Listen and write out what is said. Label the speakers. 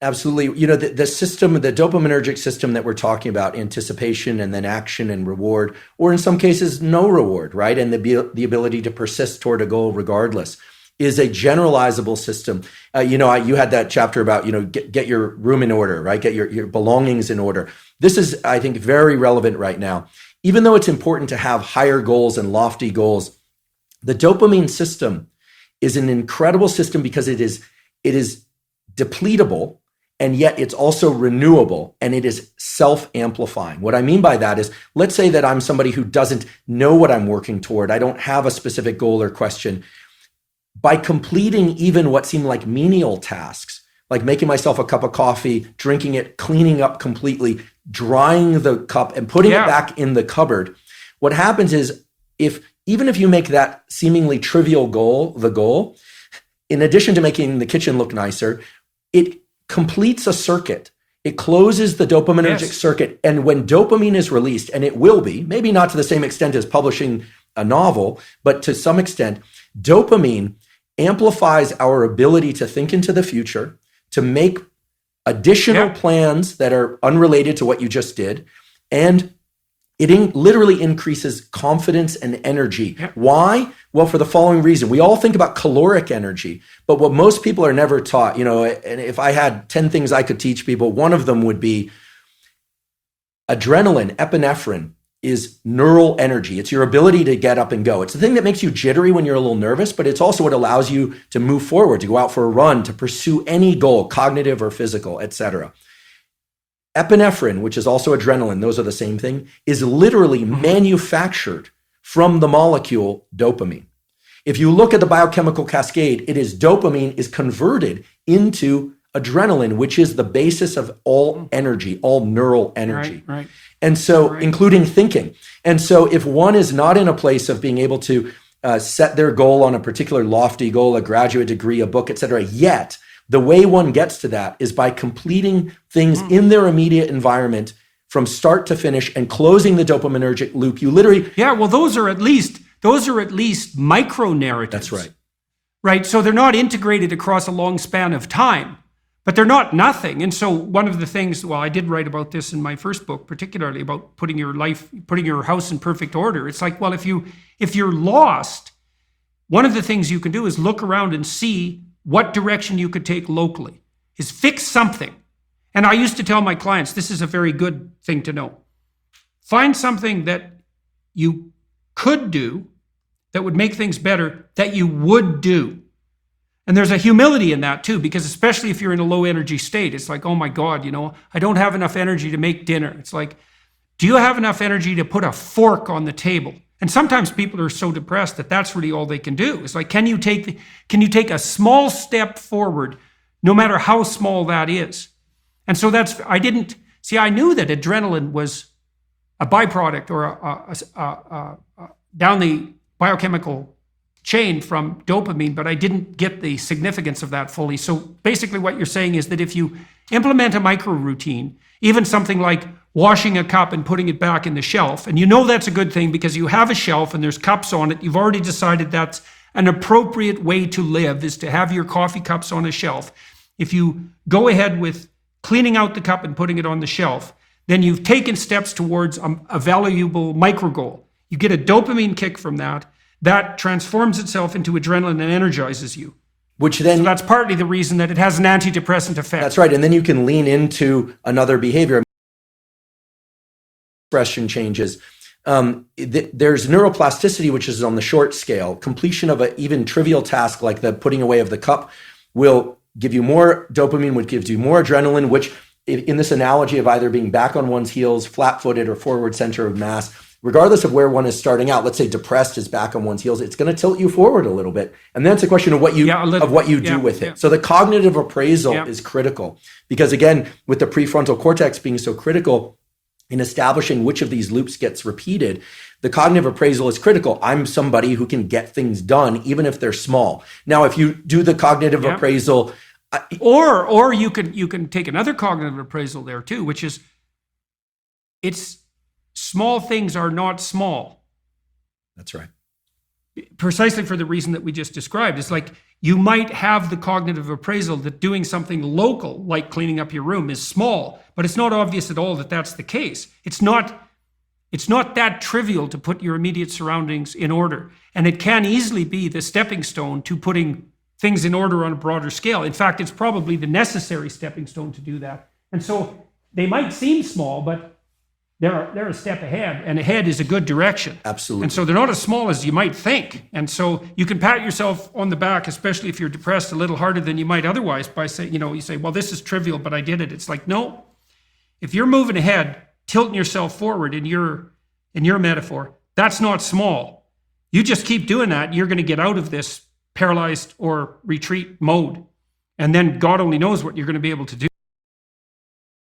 Speaker 1: Absolutely. The system, the dopaminergic system that we're talking about, anticipation and then action and reward, or in some cases, no reward, right? And the ability to persist toward a goal regardless, is a generalizable system. You had that chapter about, get your room in order, right? Get your belongings in order. This is, I think, very relevant right now. Even though it's important to have higher goals and lofty goals, the dopamine system is an incredible system because it is depletable, and yet it's also renewable, and it is self-amplifying. What I mean by that is, let's say that I'm somebody who doesn't know what I'm working toward. I don't have a specific goal or question. By completing even what seem like menial tasks, like making myself a cup of coffee, drinking it, cleaning up completely, drying the cup and putting it back in the cupboard, what happens is, even if you make that seemingly trivial goal the goal, in addition to making the kitchen look nicer, it completes a circuit. It closes the dopaminergic circuit. And when dopamine is released, and it will be, maybe not to the same extent as publishing a novel, but to some extent, dopamine amplifies our ability to think into the future, to make additional plans that are unrelated to what you just did. And it literally increases confidence and energy. Why? Well, for the following reason. We all think about caloric energy, but what most people are never taught, and if I had 10 things I could teach people, one of them would be adrenaline, epinephrine, is neural energy. It's your ability to get up and go. It's the thing that makes you jittery when you're a little nervous, but it's also what allows you to move forward, to go out for a run, to pursue any goal, cognitive or physical, etc. Epinephrine, which is also adrenaline, those are the same thing, is literally manufactured from the molecule dopamine. If you look at the biochemical cascade, it is dopamine is converted into adrenaline, which is the basis of all energy, all neural energy.
Speaker 2: Right.
Speaker 1: And so, including thinking. And so if one is not in a place of being able to set their goal on a particular lofty goal, a graduate degree, a book, etc., yet the way one gets to that is by completing things in their immediate environment from start to finish and closing the dopaminergic loop. You literally...
Speaker 2: Yeah, well, those are at least micro-narratives.
Speaker 1: That's right.
Speaker 2: Right, so they're not integrated across a long span of time, but they're not nothing. And so one of the things, I did write about this in my first book, particularly about putting your house in perfect order. It's like, well, if you're lost, one of the things you can do is look around and see what direction you could take locally, is fix something. And I used to tell my clients, this is a very good thing to know. Find something that you could do that would make things better that you would do. And there's a humility in that too, because especially if you're in a low energy state, it's like, oh my God, I don't have enough energy to make dinner. It's like, do you have enough energy to put a fork on the table? And sometimes people are so depressed that that's really all they can do. It's like, can you take a small step forward, no matter how small that is? And so I knew that adrenaline was a byproduct or down the biochemical chain from dopamine, but I didn't get the significance of that fully. So basically what you're saying is that if you implement a micro routine, even something like washing a cup and putting it back in the shelf, and that's a good thing because you have a shelf and there's cups on it, you've already decided that's an appropriate way to live, is to have your coffee cups on a shelf. If you go ahead with cleaning out the cup and putting it on the shelf, then you've taken steps towards a valuable micro goal. You get a dopamine kick from that. That transforms itself into adrenaline and energizes you.
Speaker 1: Which then...
Speaker 2: So that's partly the reason that it has an antidepressant effect.
Speaker 1: That's right. And then you can lean into another behavior. Expression changes. There's neuroplasticity, which is on the short scale. Completion of an even trivial task like the putting away of the cup will give you more dopamine, which gives you more adrenaline, which in this analogy of either being back on one's heels, flat-footed, or forward center of mass, regardless of where one is starting out, let's say depressed is back on one's heels, it's going to tilt you forward a little bit. And then it's a question of what you do with it. So the cognitive appraisal is critical because, again, with the prefrontal cortex being so critical in establishing which of these loops gets repeated, the cognitive appraisal is critical. I'm somebody who can get things done, even if they're small. Now, if you do the cognitive appraisal...
Speaker 2: Or you can take another cognitive appraisal there too, which is small things are not small.
Speaker 1: That's right.
Speaker 2: Precisely for the reason that we just described. It's like You might have the cognitive appraisal that doing something local, like cleaning up your room, is small, but it's not obvious at all that that's the case. It's not that trivial to put your immediate surroundings in order. And it can easily be the stepping stone to putting things in order on a broader scale. In fact, it's probably the necessary stepping stone to do that. And so they might seem small, but they're a step ahead, and ahead is a good direction.
Speaker 1: Absolutely.
Speaker 2: And so they're not as small as you might think. And so you can pat yourself on the back, especially if you're depressed, a little harder than you might otherwise by saying, you say, well, this is trivial, but I did it. It's like, no, if you're moving ahead, tilting yourself forward in your metaphor, that's not small. You just keep doing that, you're going to get out of this paralyzed or retreat mode. And then God only knows what you're going to be able to do.